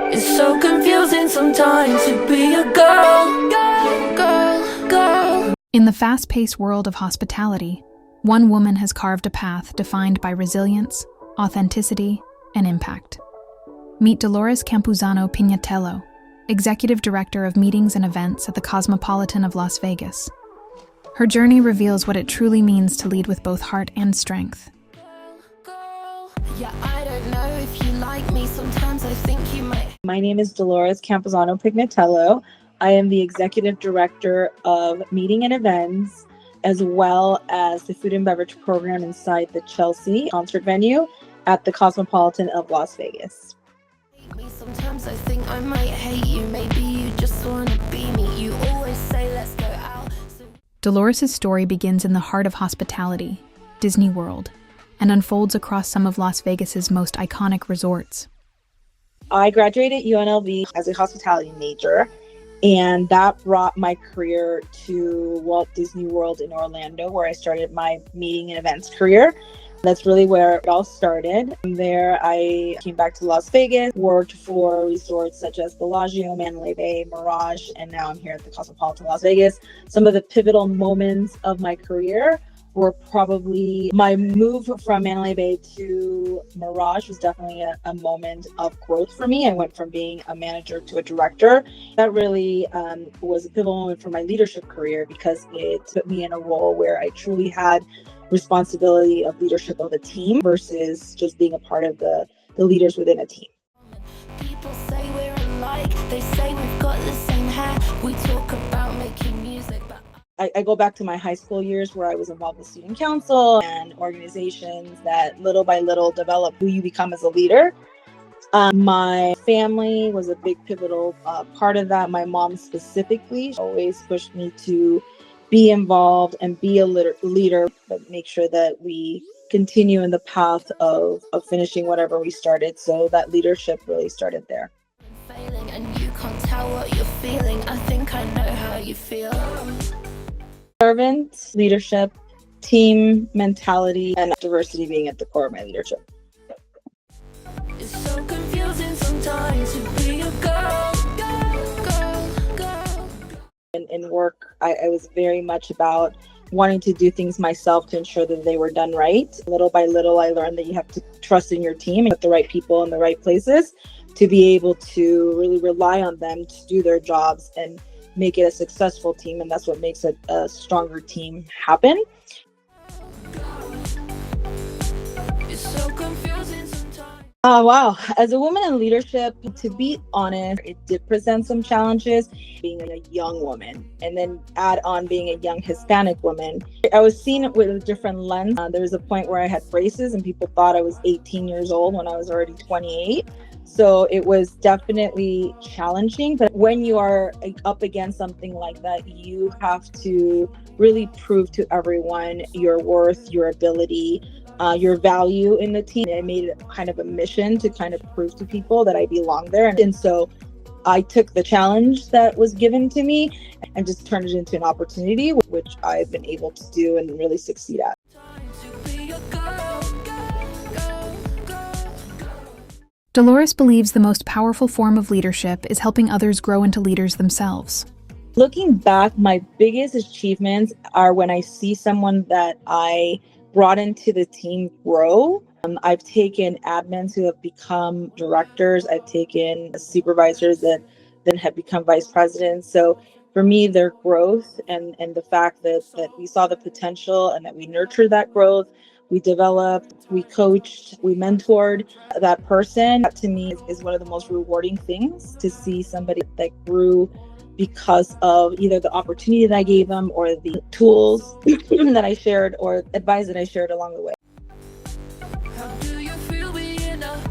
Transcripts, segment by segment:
It's so confusing sometimes to be a girl. In the fast-paced world of hospitality, one woman has carved a path defined by resilience, authenticity, and impact. Meet Dolores Campuzano Pignatello, Executive Director of Meetings and Events at the Cosmopolitan of Las Vegas. Her journey reveals what it truly means to lead with both heart and strength. Yeah, I don't know if you like me. Sometimes I think you might. My name is Dolores Campuzano Pignatello. I am the Executive Director of Meeting and Events, as well as the Food and Beverage Program inside the Chelsea concert venue at the Cosmopolitan of Las Vegas. Sometimes I think I might hate you. Maybe you just want to be me. You always say let's go out. Dolores' story begins in the heart of hospitality, Disney World, and unfolds across some of Las Vegas's most iconic resorts. I graduated UNLV as a hospitality major, and that brought my career to Walt Disney World in Orlando, where I started my meeting and events career. That's really where it all started. From there, I came back to Las Vegas, worked for resorts such as Bellagio, Mandalay Bay, Mirage, and now I'm here at the Cosmopolitan Las Vegas. Some of the pivotal moments of my career were probably my move from Mandalay Bay to Mirage was definitely a moment of growth for me. I went from being a manager to a director. That really was a pivotal moment for my leadership career because it put me in a role where I truly had responsibility of leadership of a team versus just being a part of the leaders within a team. People say we're alike. They say we've got the same hair. We talk about making music, but I go back to my high school years where I was involved with student council and organizations that little by little develop who you become as a leader. My family was a big pivotal part of that. My mom specifically always pushed me to be involved and be a leader, but make sure that we continue in the path of finishing whatever we started. So that leadership really started there. failing and you can't tell what you're feeling. I think I know how you feel. Servant, leadership, team mentality, and diversity being at the core of my leadership. It's so confusing sometimes to be a girl. In work, I was very much about wanting to do things myself to ensure that they were done right. Little by little, I learned that you have to trust in your team and put the right people in the right places to be able to really rely on them to do their jobs and make it a successful team. And that's what makes a stronger team happen. It's so confusing sometimes. Wow. As a woman in leadership, to be honest, it did present some challenges being a young woman and then add on being a young Hispanic woman. I was seeing it with a different lens. There was a point where I had braces and people thought I was 18 years old when I was already 28. So it was definitely challenging. But when you are up against something like that, you have to really prove to everyone your worth, your ability, your value in the team. I made it kind of a mission to kind of prove to people that I belong there. And so I took the challenge that was given to me and just turned it into an opportunity, which I've been able to do and really succeed at. Dolores believes the most powerful form of leadership is helping others grow into leaders themselves. Looking back, my biggest achievements are when I see someone that I brought into the team grow. I've taken admins who have become directors. I've taken supervisors that then have become vice presidents. So for me, their growth and the fact that we saw the potential and that we nurtured that growth, we developed, we coached, we mentored that person. That to me is one of the most rewarding things, to see somebody that grew because of either the opportunity that I gave them or the tools that I shared or advice that I shared along the way. How do you feel being a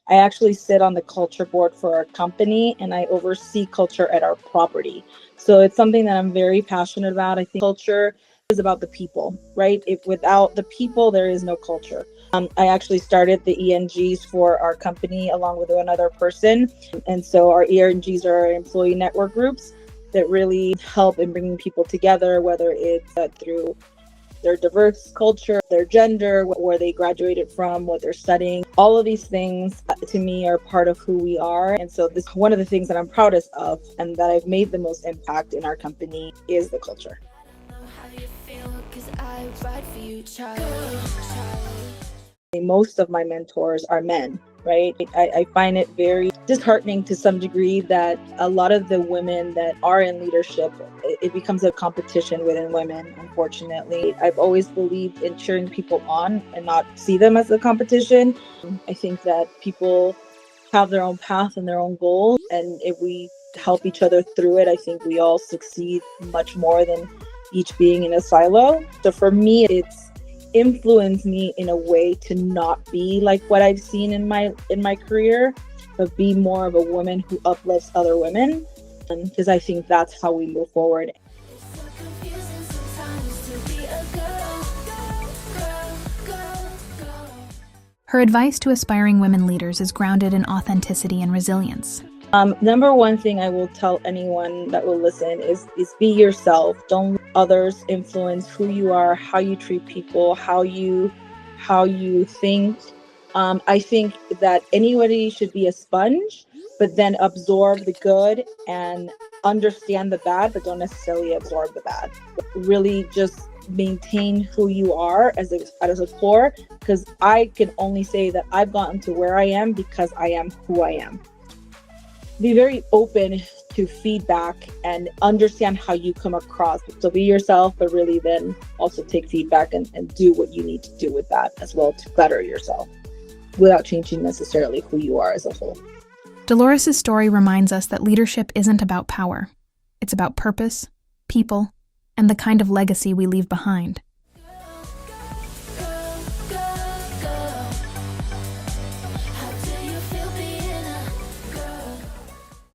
I actually sit on the culture board for our company and I oversee culture at our property. So it's something that I'm very passionate about. I think culture is about the people, right? If without the people, there is no culture. I actually started the ENGs for our company along with another person. And so our ENGs are our employee network groups that really help in bringing people together, whether it's through their diverse culture, their gender, where they graduated from, what they're studying. All of these things to me are part of who we are. And so this one of the things that I'm proudest of and that I've made the most impact in our company is the culture. Most of my mentors are men, right? I find it very disheartening to some degree that a lot of the women that are in leadership, it becomes a competition within women, unfortunately. I've always believed in cheering people on and not see them as a competition. I think that people have their own path and their own goals, and if we help each other through it, I think we all succeed much more than each being in a silo. So for me, it's influenced me in a way to not be like what I've seen in my career, but be more of a woman who uplifts other women, because I think that's how we move forward. Her advice to aspiring women leaders is grounded in authenticity and resilience. Number one thing I will tell anyone that will listen is be yourself. Don't let others influence who you are, how you treat people, how you think. I think that anybody should be a sponge, but then absorb the good and understand the bad, but don't necessarily absorb the bad. Really just maintain who you are as a core, because I can only say that I've gotten to where I am because I am who I am. Be very open to feedback and understand how you come across. So be yourself, but really then also take feedback and do what you need to do with that as well to better yourself without changing necessarily who you are as a whole. Dolores' story reminds us that leadership isn't about power. It's about purpose, people, and the kind of legacy we leave behind.